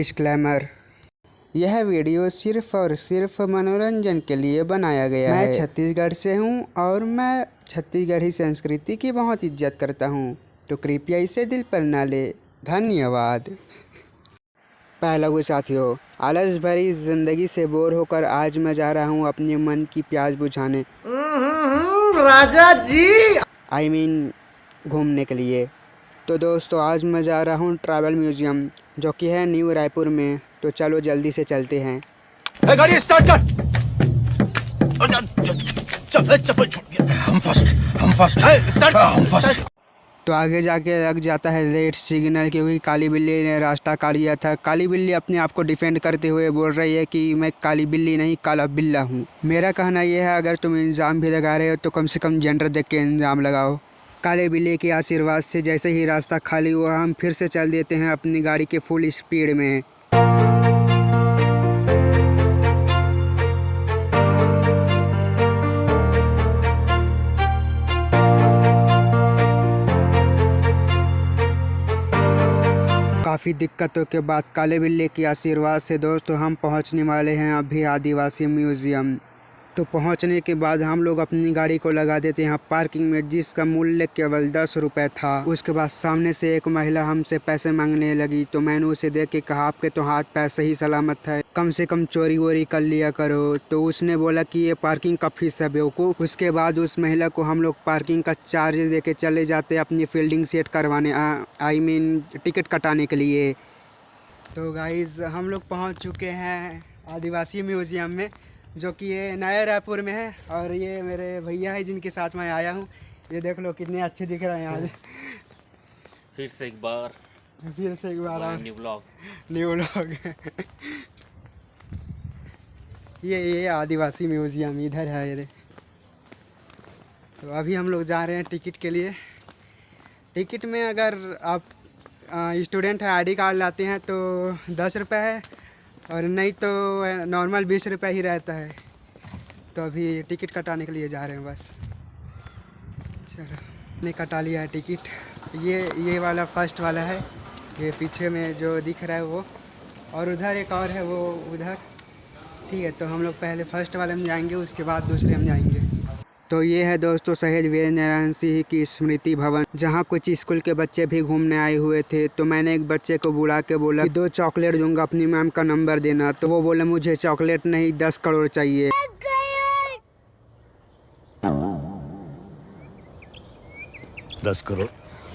Disclaimer, यह video सिर्फ और सिर्फ मनोरंजन के लिए बनाया गया है। मैं छत्तीसगढ़ से हूँ और मैं छत्तीसगढ़ी संस्कृति की बहुत इज्जत करता हूँ, तो कृपया इसे दिल पर ना ले। धन्यवाद। पहला वो साथियों, आलस भरी ज़िंदगी से बोर होकर आज मैं जा रहा हूँ अपने मन की प्यास बुझाने। राजा जी घूमने के लिए। तो दोस्तों आज मैं जा रहा हूँ ट्रैवल म्यूज़ियम, जो कि है न्यू रायपुर में। तो चलो जल्दी से चलते हैं। गाड़ी स्टार्ट कर। चप्पल छूट गया। हम फर्स्ट। तो आगे जाके लग जाता है रेड सिग्नल, क्योंकि काली बिल्ली ने रास्ता काट दिया था। काली बिल्ली अपने आप को डिफेंड करते हुए बोल रही है कि मैं काली बिल्ली नहीं काला बिल्ला हूँ। मेरा कहना यह है, अगर तुम इल्ज़ाम भी लगा रहे हो तो कम से कम जेंडर देख के इल्ज़ाम लगाओ। काले बिल्ली के आशीर्वाद से जैसे ही रास्ता खाली हुआ, हम फिर से चल देते हैं अपनी गाड़ी के फुल स्पीड में। काफ़ी दिक्कतों के बाद काले बिल्ली के आशीर्वाद से दोस्तों हम पहुंचने वाले हैं अभी आदिवासी म्यूज़ियम। तो पहुंचने के बाद हम लोग अपनी गाड़ी को लगा देते हैं पार्किंग में, जिसका मूल्य केवल 10 रुपये था। उसके बाद सामने से एक महिला हमसे पैसे मांगने लगी, तो मैंने उसे देख के कहा, आपके तो हाथ पैर सही सलामत है, कम से कम चोरी वोरी कर लिया करो। तो उसने बोला कि ये पार्किंग का फीस है बेवकूफ़। उसके बाद उस महिला को हम लोग पार्किंग का चार्ज दे के चले जाते अपनी फील्डिंग सेट करवाने, टिकट कटाने के लिए। तो गाइज़ हम लोग पहुँच चुके हैं आदिवासी म्यूज़ियम में, जो कि ये नया रायपुर में है। और ये मेरे भैया है जिनके साथ मैं आया हूँ। ये देख लो कितने अच्छे दिख रहे हैं आज। फिर से एक बार न्यू ब्लॉग। ये आदिवासी म्यूज़ियम इधर है ये। तो अभी हम लोग जा रहे हैं टिकट के लिए। टिकट में अगर आप स्टूडेंट है, आईडी कार्ड लाते हैं तो 10 रुपये है, और नहीं तो नॉर्मल 20 रुपये ही रहता है। तो अभी टिकट कटाने के लिए जा रहे हैं बस। चलो ने कटा लिया है टिकट। ये वाला फर्स्ट वाला है, ये पीछे में जो दिख रहा है वो, और उधर एक और है वो उधर। ठीक है, तो हम लोग पहले फर्स्ट वाले में जाएंगे, उसके बाद दूसरे में जाएंगे। तो ये है दोस्तों शहीद वीर नारायण सिंह की स्मृति भवन, जहाँ कुछ स्कूल के बच्चे भी घूमने आए हुए थे। तो मैंने एक बच्चे को बुला के बोला कि 2 चॉकलेट दूंगा, अपनी मैम का नंबर देना। तो वो बोले मुझे चॉकलेट नहीं 10 करोड़ चाहिए। 10 करोड़।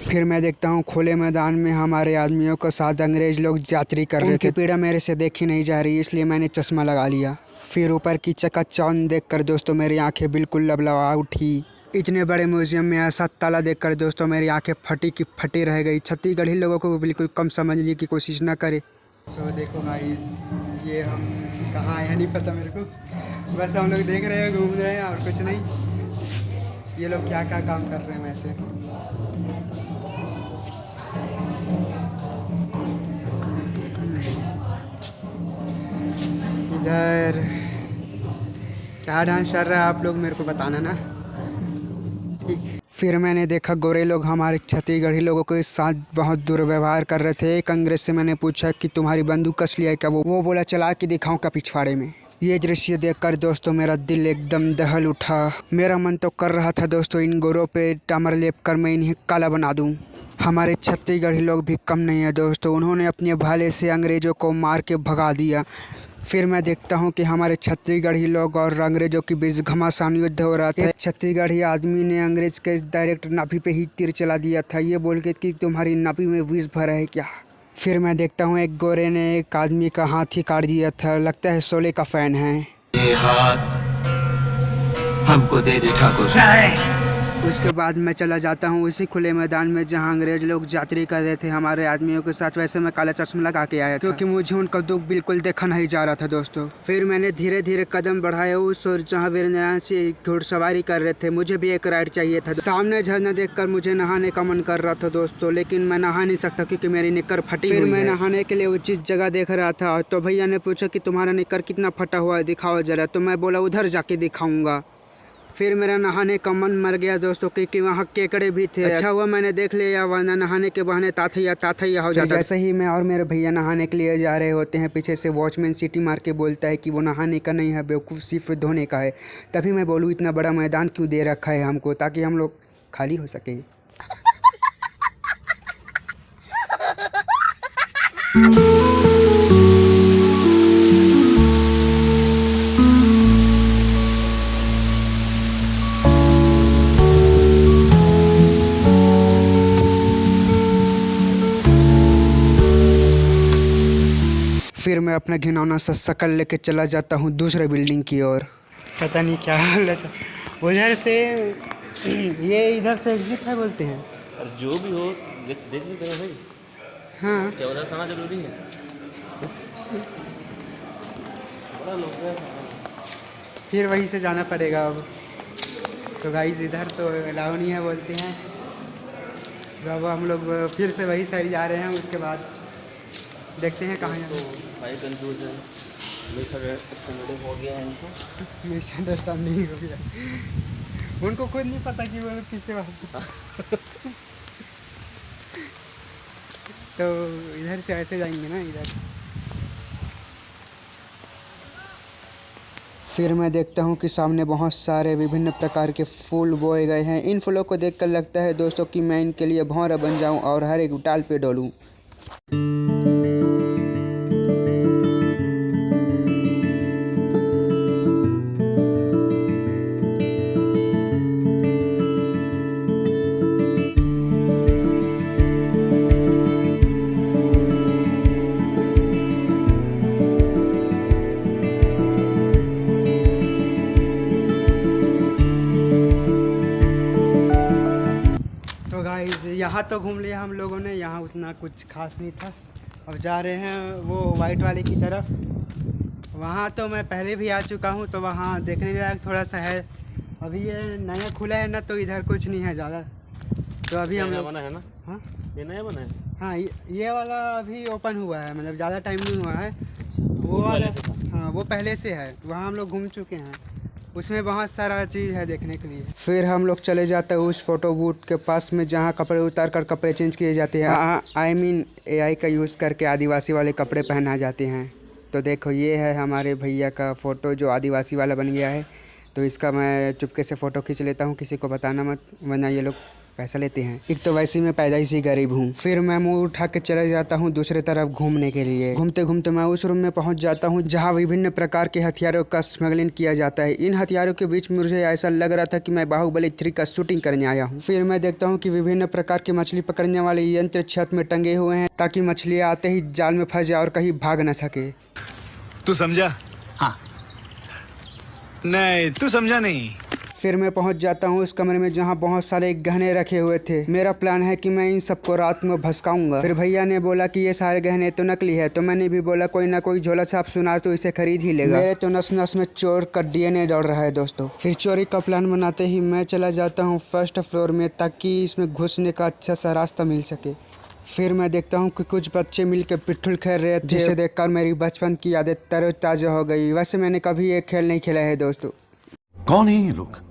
फिर मैं देखता हूँ खुले मैदान में हमारे आदमियों के साथ अंग्रेज लोग यात्री कर रहे थे। पीड़ा मेरे से देखी नहीं जा रही, इसलिए मैंने चश्मा लगा लिया। फिर ऊपर की चकाचौंध देखकर दोस्तों मेरी आंखें बिल्कुल लबलबा उठी। इतने बड़े म्यूज़ियम में ऐसा ताला देखकर दोस्तों मेरी आंखें फटी की फटी रह गई। छत्तीसगढ़ी लोगों को बिल्कुल कम समझने की कोशिश ना करे। सो देखो गाइस, ये हम कहाँ आए हैं नहीं पता मेरे को, बस हम लोग देख रहे हैं, घूम रहे हैं और कुछ नहीं। ये लोग क्या क्या काम कर रहे हैं वैसे। इधर क्या डांस चल रहा है आप लोग मेरे को बताना ना, ठीक। फिर मैंने देखा गोरे लोग हमारे छत्तीसगढ़ी लोगों के साथ बहुत दुर्व्यवहार कर रहे थे। एक अंग्रेज से मैंने पूछा कि तुम्हारी बंदूक कस लिया है क्या? वो बोला चला के दिखाऊं क्या पिछवाड़े में। ये दृश्य देखकर दोस्तों मेरा दिल एकदम दहल उठा। मेरा मन तो कर रहा था दोस्तों इन गोरों पे टामर लेप कर मैं इन्हें काला बना दूँ। हमारे छत्तीसगढ़ी लोग भी कम नहीं है दोस्तों, उन्होंने अपने भाले से अंग्रेज़ों को मार के भगा दिया। फिर मैं देखता हूँ कि हमारे छत्तीसगढ़ी लोग और अंग्रेज़ों के बीच घमासान युद्ध हो रहा था। एक छत्तीसगढ़ी आदमी ने अंग्रेज़ के डायरेक्ट नाभि पे ही तीर चला दिया था, ये बोल के कि तुम्हारी नाभि में विष भरा है क्या। फिर मैं देखता हूँ एक गोरे ने एक आदमी का हाथ ही काट दिया था, लगता है शोले का फ़ैन है। ये हाथ हमको दे दे ठाकुर। उसके बाद मैं चला जाता हूँ उसी खुले मैदान में जहाँ अंग्रेज लोग यात्री कर रहे थे हमारे आदमियों के साथ। वैसे मैं काला चश्मा लगा के आया था, क्योंकि मुझे उनका दुख बिल्कुल देखा नहीं जा रहा था दोस्तों। फिर मैंने धीरे धीरे कदम बढ़ाया उस और जहाँ वीर नारायण सिंह घुड़सवारी कर रहे थे। मुझे भी एक राइड चाहिए था। सामने झरना देखकर मुझे नहाने का मन कर रहा था दोस्तों, लेकिन मैं नहा नहीं सकता क्योंकि मेरी निक्कर फटी हुई है। फिर मैं नहाने के लिए उचित जगह देख रहा था, तो भैया ने पूछा कि तुम्हारा निक्कर कितना फटा हुआ है, दिखाओ जरा। तो मैं बोला उधर जाके दिखाऊंगा। फिर मेरा नहाने का मन मर गया दोस्तों, क्योंकि वहाँ केकड़े भी थे। अच्छा हुआ मैंने देख लिया, वरना नहाने के बहाने ताथैया हो जाता। जैसे ही मैं और मेरे भैया नहाने के लिए जा रहे होते हैं, पीछे से वॉचमैन सीटी मार के बोलता है कि वो नहाने का नहीं है बेवकूफ़, सिर्फ धोने का है। तभी मैं बोलूँ इतना बड़ा मैदान क्यों दे रखा है हमको, ताकि हम लोग खाली हो सके। फिर मैं अपना घिनौना सा शकल लेके चला जाता हूँ दूसरे बिल्डिंग की ओर। पता नहीं क्या उधर से ये इधर से एग्जिट है बोलते हैं। और जो भी हो देख लेते हैं भाई। हाँ क्या उधर से आना जरूरी है? बड़ा लोग हैं। फिर वहीं से जाना पड़ेगा अब। तो गाइस इधर तो अलाउ नहीं है बोलते हैं, तो अब हम लोग फिर से वही साइड जा रहे हैं। उसके बाद देखते हैं कहाँ जाना। भाई कंफ्यूज है, मिसअंडरस्टैंडिंग हो गया है इनको। मिसअंडरस्टैंडिंग हो गया, उनको खुद नहीं पता कि वो किससे बात। तो इधर से ऐसे जाएंगे ना इधर। फिर मैं देखता हूँ कि सामने बहुत सारे विभिन्न प्रकार के फूल बोए गए हैं। इन फूलों को देखकर लगता है दोस्तों कि मैं इनके लिए भौरा बन जाऊँ और हर एक डाल पे डोलूँ। यहाँ तो घूम लिया हम लोगों ने, यहाँ उतना कुछ खास नहीं था। अब जा रहे हैं वो वाइट वाले की तरफ। वहाँ तो मैं पहले भी आ चुका हूँ, तो वहाँ देखने लायक थोड़ा सा है। अभी ये नया खुला है ना, तो इधर कुछ नहीं है ज़्यादा। तो अभी हम लोग बना है ना। हाँ ये नया बना है। हाँ ये वाला अभी ओपन हुआ है, मतलब ज़्यादा टाइम नहीं हुआ है। वो वाला हाँ वो पहले से है, वहाँ हम लोग घूम चुके हैं। उसमें बहुत सारा चीज़ है देखने के लिए। फिर हम लोग चले जाते हैं उस फोटो बूथ के पास में, जहाँ कपड़े उतार कर कपड़े चेंज किए जाते हैं। आई मीन AI का यूज़ करके आदिवासी वाले कपड़े पहना जाते हैं। तो देखो ये है हमारे भैया का फ़ोटो जो आदिवासी वाला बन गया है। तो इसका मैं चुपके से फ़ोटो खींच लेता हूँ, किसी को बताना मत, वरना ये लोग पैसा लेते हैं। एक तो वैसे ही मैं पैदाइशी गरीब हूँ। फिर मैं मुँह उठा के चले जाता हूँ दूसरी तरफ घूमने के लिए। घूमते घूमते मैं उस रूम में पहुँच जाता हूँ जहाँ विभिन्न प्रकार के हथियारों का स्मगलिंग किया जाता है। इन हथियारों के बीच मुझे ऐसा लग रहा था कि मैं बाहुबली 3 का शूटिंग करने आया हूँ। फिर मैं देखता हूँ कि विभिन्न प्रकार के मछली पकड़ने वाले यंत्र छत में टंगे हुए हैं, ताकि मछलियाँ आते ही जाल में फंस जाए और कहीं भाग न सके। तू समझा? हाँ। नहीं तू समझा नहीं। फिर मैं पहुंच जाता हूं उस कमरे में जहां बहुत सारे गहने रखे हुए थे। मेरा प्लान है कि मैं इन सबको रात में भसकाऊंगा। फिर भैया ने बोला कि ये सारे गहने तो नकली है, तो मैंने भी बोला कोई ना कोई झोला छाप सुनार तो इसे खरीद ही लेगा। मेरे तो नस नस में चोर का DNA दौड़ रहा है दोस्तों। फिर चोरी का प्लान बनाते ही मैं चला जाता हूँ फर्स्ट फ्लोर में, ताकि इसमें घुसने का अच्छा सा रास्ता मिल सके। फिर मैं देखता हूँ कि कुछ बच्चे मिलकर पिट्ठुल खेल रहे थे, जिसे देखकर मेरी बचपन की यादें तरोताजा हो गई। वैसे मैंने कभी ये खेल नहीं खेला है दोस्तों। कौन है ये लोग?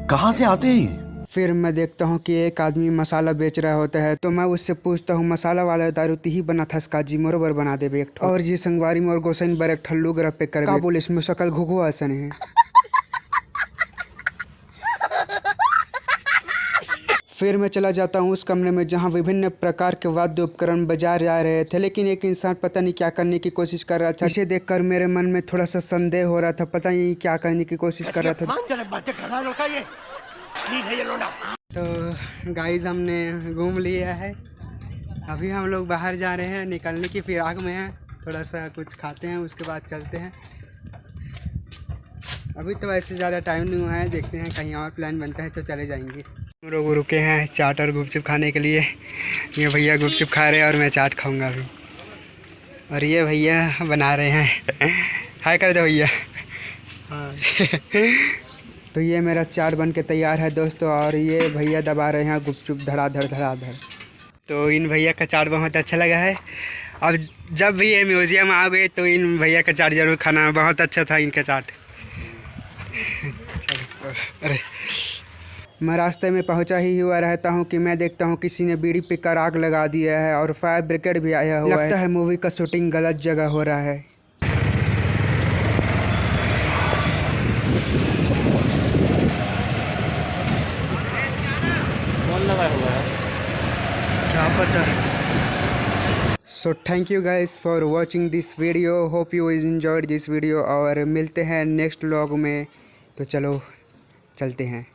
कहाँ से आते हैं? फिर मैं देखता हूँ कि एक आदमी मसाला बेच रहा होता है, तो मैं उससे पूछता हूँ मसाला वाला दारू ही बना था काजी मोरबर बना दे बेट और जी संगवारी मोर गोसैन बरक ठल्लू ग्रह पे कर काबुल इसमें शकल घुघो आसन है। फिर मैं चला जाता हूँ उस कमरे में जहाँ विभिन्न प्रकार के वाद्य उपकरण बजा जा रहे थे, लेकिन एक इंसान पता नहीं क्या करने की कोशिश कर रहा था। इसे देखकर मेरे मन में थोड़ा सा संदेह हो रहा था, पता नहीं क्या करने की कोशिश कर रहा था। तो गाइस हमने घूम लिया है, अभी हम लोग बाहर जा रहे हैं, निकलने की फिराक में हैं। थोड़ा सा कुछ खाते हैं उसके बाद चलते हैं। अभी तो वैसे ज़्यादा टाइम नहीं हुआ है, देखते हैं कहीं और प्लान बनता है तो चले जाएंगे। हम लोग रुके हैं चाट और गुपचुप खाने के लिए। ये भैया गुपचुप खा रहे हैं और मैं चाट खाऊंगा अभी। और ये भैया बना रहे हैं, हाय कर दो भैया। हाँ तो ये मेरा चाट बन के तैयार है दोस्तों, और ये भैया दबा रहे हैं गुपचुप धड़ाधड़ धड़ाधड़। तो इन भैया का चाट बहुत अच्छा लगा है। अब जब भी ये म्यूज़ियम आओगे तो इन भैया का चाट ज़रूर खाना, बहुत अच्छा था इनका चाट। चलो, अरे मैं रास्ते में पहुंचा ही हुआ रहता हूं कि मैं देखता हूं किसी ने बीड़ी पीकर आग लगा दिया है और फायर ब्रिगेड भी आया हुआ है। लगता है मूवी का शूटिंग गलत जगह हो रहा है। कौन लगा हुआ है? क्या पता। So thank you guys for watching this video, hope you enjoyed this video और मिलते हैं नेक्स्ट व्लॉग में। तो चलो चलते हैं।